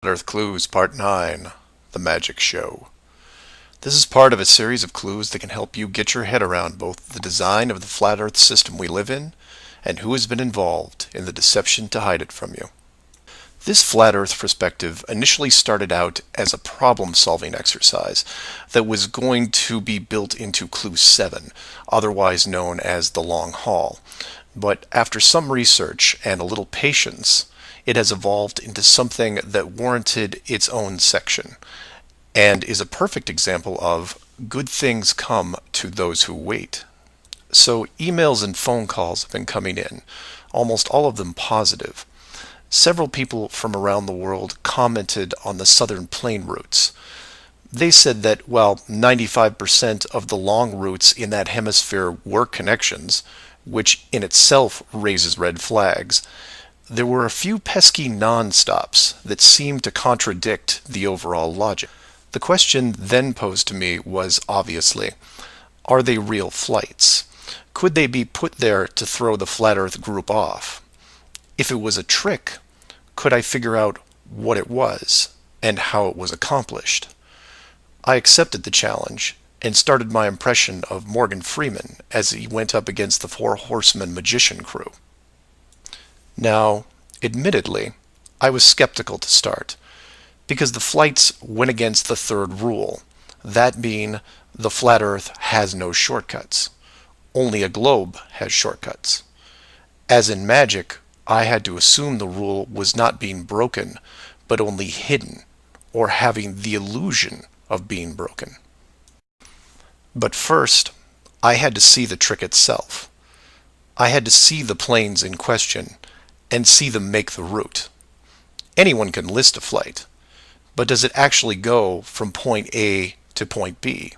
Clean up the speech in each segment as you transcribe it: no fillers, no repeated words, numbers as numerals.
Earth Clues Part 9, The Magic Show. This is part of a series of clues that can help you get your head around both the design of the flat Earth system we live in and who has been involved in the deception to hide it from you. This flat Earth perspective initially started out as a problem-solving exercise that was going to be built into Clue 7, otherwise known as the Long Haul. But after some research and a little patience, it has evolved into something that warranted its own section, and is a perfect example of good things come to those who wait. So emails and phone calls have been coming in, almost all of them positive. Several people from around the world commented on the southern plane routes. They said that while 95% of the long routes in that hemisphere were connections, which in itself raises red flags, there were a few pesky non-stops that seemed to contradict the overall logic. The question then posed to me was obviously, are they real flights? Could they be put there to throw the Flat Earth group off? If it was a trick, could I figure out what it was and how it was accomplished? I accepted the challenge and started my impression of Morgan Freeman as he went up against the Four Horsemen magician crew. Now, admittedly, I was skeptical to start, because the flights went against the third rule, that being the flat Earth has no shortcuts. Only a globe has shortcuts. As in magic, I had to assume the rule was not being broken, but only hidden, or having the illusion of being broken. But first, I had to see the trick itself. I had to see the planes in question, and see them make the route. Anyone can list a flight, but does it actually go from point A to point B?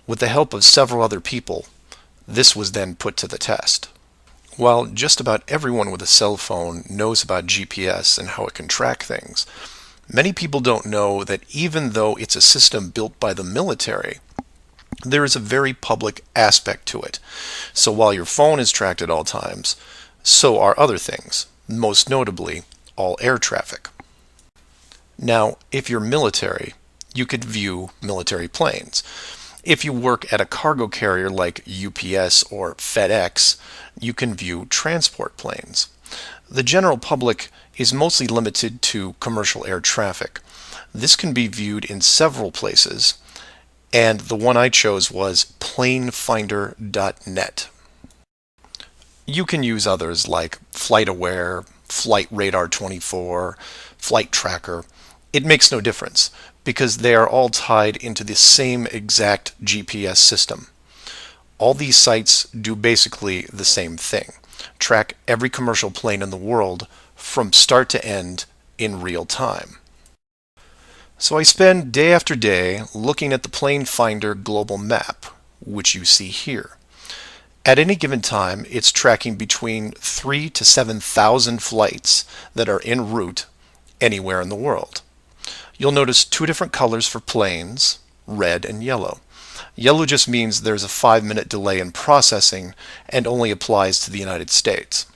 With the help of several other people, this was then put to the test. While just about everyone with a cell phone knows about GPS and how it can track things, many people don't know that even though it's a system built by the military, there is a very public aspect to it. So while your phone is tracked at all times, so are other things, most notably all air traffic. Now, if you're military, you could view military planes. If you work at a cargo carrier like UPS or FedEx, you can view transport planes. The general public is mostly limited to commercial air traffic. This can be viewed in several places, and the one I chose was planefinder.net. You can use others like FlightAware, Flight Radar 24, Flight Tracker. It makes no difference because they are all tied into the same exact GPS system. All these sites do basically the same thing. Track every commercial plane in the world from start to end in real time. So I spend day after day looking at the Plane Finder global map, which you see here. At any given time, it's tracking between 3,000 to 7,000 flights that are en route anywhere in the world. You'll notice two different colors for planes, red and yellow. Yellow just means there's a 5-minute delay in processing and only applies to the United States.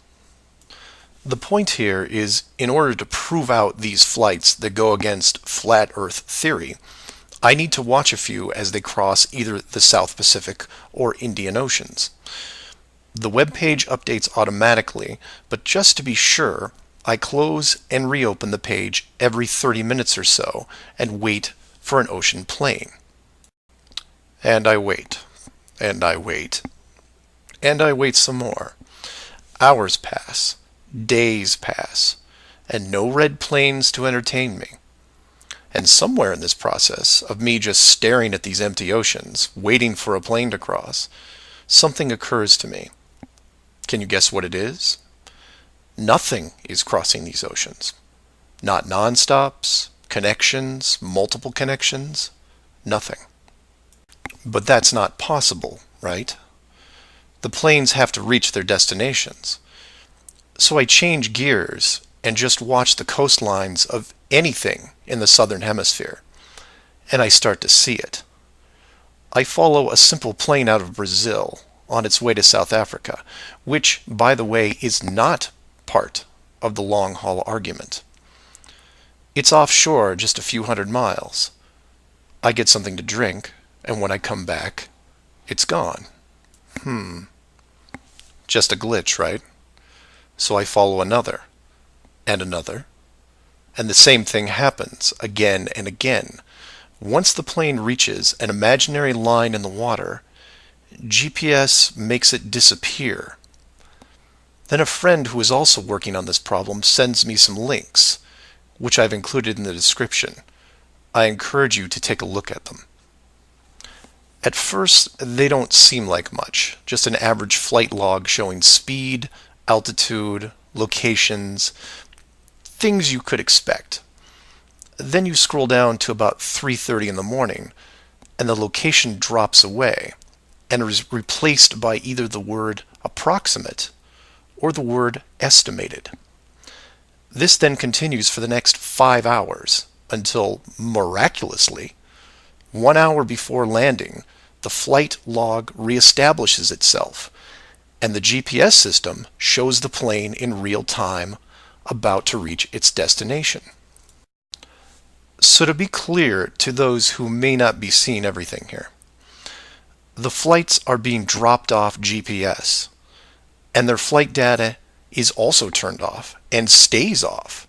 The point here is, in order to prove out these flights that go against flat Earth theory, I need to watch a few as they cross either the South Pacific or Indian Oceans. The web page updates automatically, but just to be sure, I close and reopen the page every 30 minutes or so and wait for an ocean plane. And I wait, and I wait, and I wait some more. Hours pass, days pass, and no red planes to entertain me. And somewhere in this process of me just staring at these empty oceans, waiting for a plane to cross, something occurs to me. Can you guess what it is? Nothing is crossing these oceans. Not non-stops, connections, multiple connections, nothing. But that's not possible, right? The planes have to reach their destinations. So I change gears and just watch the coastlines of anything in the southern hemisphere, and I start to see it. I follow a simple plane out of Brazil on its way to South Africa, which, by the way, is not part of the long haul argument. It's offshore just a few hundred miles. I get something to drink, and when I come back, it's gone. Just a glitch, right? So I follow another, and another, and the same thing happens again and again. Once the plane reaches an imaginary line in the water, GPS makes it disappear. Then a friend who is also working on this problem sends me some links, which I've included in the description. I encourage you to take a look at them. At first, they don't seem like much, just an average flight log showing speed, altitude, locations, things you could expect. Then you scroll down to about 3:30 in the morning, and the location drops away and is replaced by either the word approximate or the word estimated. This then continues for the next 5 hours until, miraculously, 1 hour before landing, the flight log reestablishes itself, and the GPS system shows the plane in real time about to reach its destination. So to be clear to those who may not be seeing everything here, the flights are being dropped off GPS, and their flight data is also turned off and stays off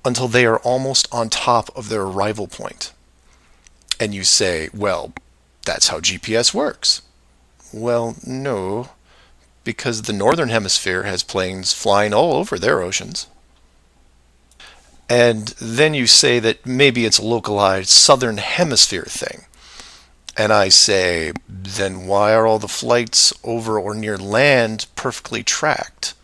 until they are almost on top of their arrival point. And you say, well, that's how GPS works. Well, no, because the Northern Hemisphere has planes flying all over their oceans. And then you say that maybe it's a localized Southern Hemisphere thing. And I say, then why are all the flights over or near land perfectly tracked?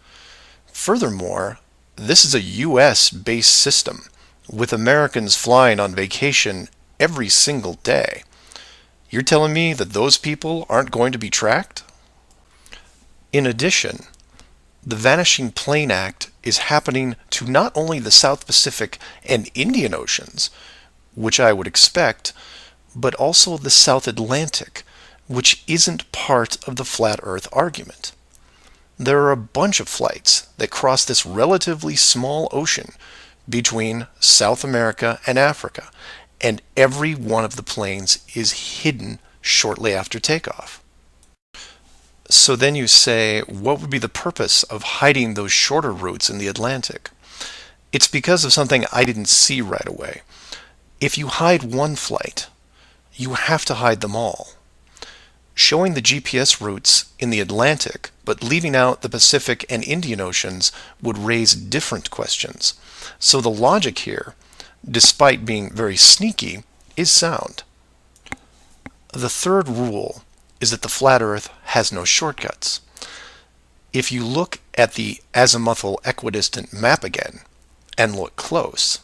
Furthermore, this is a US-based system, with Americans flying on vacation every single day. You're telling me that those people aren't going to be tracked? In addition, the Vanishing Plane Act is happening to not only the South Pacific and Indian Oceans, which I would expect, but also the South Atlantic, which isn't part of the flat Earth argument. There are a bunch of flights that cross this relatively small ocean between South America and Africa, and every one of the planes is hidden shortly after takeoff. So then you say, what would be the purpose of hiding those shorter routes in the Atlantic? It's because of something I didn't see right away. If you hide one flight, you have to hide them all. Showing the GPS routes in the Atlantic, but leaving out the Pacific and Indian Oceans would raise different questions. So the logic here, despite being very sneaky, is sound. The third rule is that the flat Earth has no shortcuts. If you look at the azimuthal equidistant map again, and look close,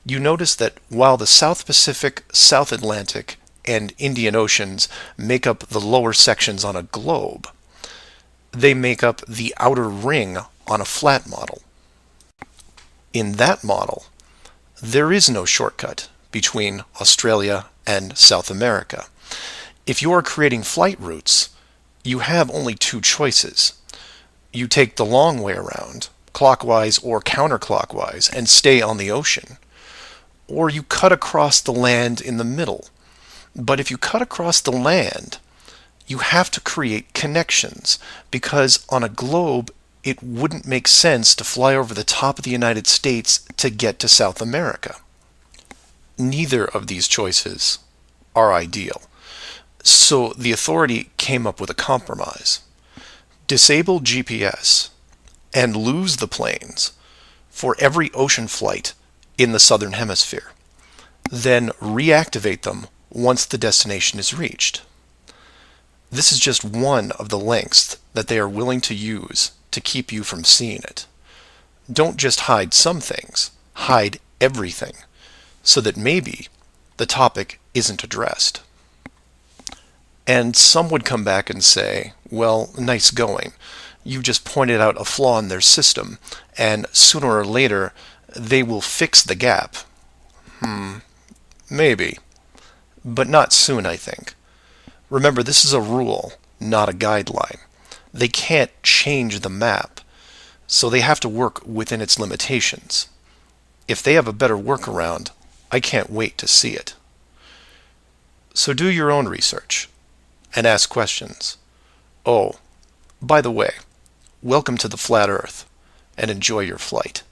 you notice that while the South Pacific, South Atlantic, and Indian Oceans make up the lower sections on a globe, they make up the outer ring on a flat model. In that model, there is no shortcut between Australia and South America. If you are creating flight routes, you have only two choices. You take the long way around, clockwise or counterclockwise, and stay on the ocean. Or you cut across the land in the middle. But if you cut across the land, you have to create connections, because on a globe, it wouldn't make sense to fly over the top of the United States to get to South America. Neither of these choices are ideal. So the authority came up with a compromise. Disable GPS and lose the planes for every ocean flight in the Southern Hemisphere. Then reactivate them once the destination is reached. This is just one of the lengths that they are willing to use to keep you from seeing it. Don't just hide some things, hide everything, so that maybe the topic isn't addressed. And some would come back and say, well, nice going. You just pointed out a flaw in their system, and sooner or later they will fix the gap. Maybe. But not soon, I think. Remember, this is a rule, not a guideline. They can't change the map, so they have to work within its limitations. If they have a better workaround, I can't wait to see it. So do your own research and ask questions. Oh, by the way, welcome to the flat Earth, and enjoy your flight.